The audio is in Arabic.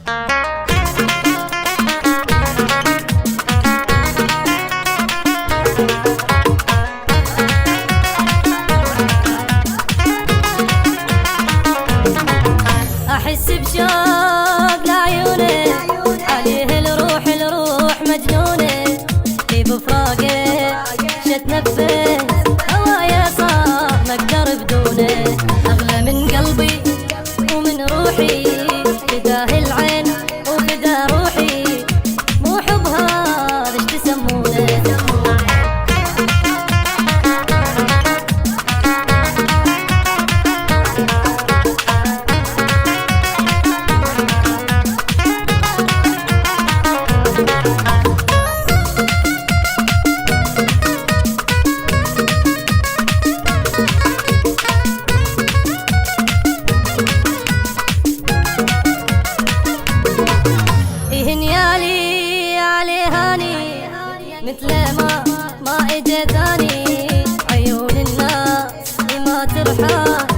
احس بشوق لعيونه، عليه الروح مجنونه، في بفراقه شتنفس هوايا صار ما اقدر بدونه، اغلى من قلبي ومن روحي، فداه العين وفدا روحي، مو حب هذا ايش تسمونه. هنيالي عليه هاني مثل ما اجى ثاني، عيون الناس ما ترحى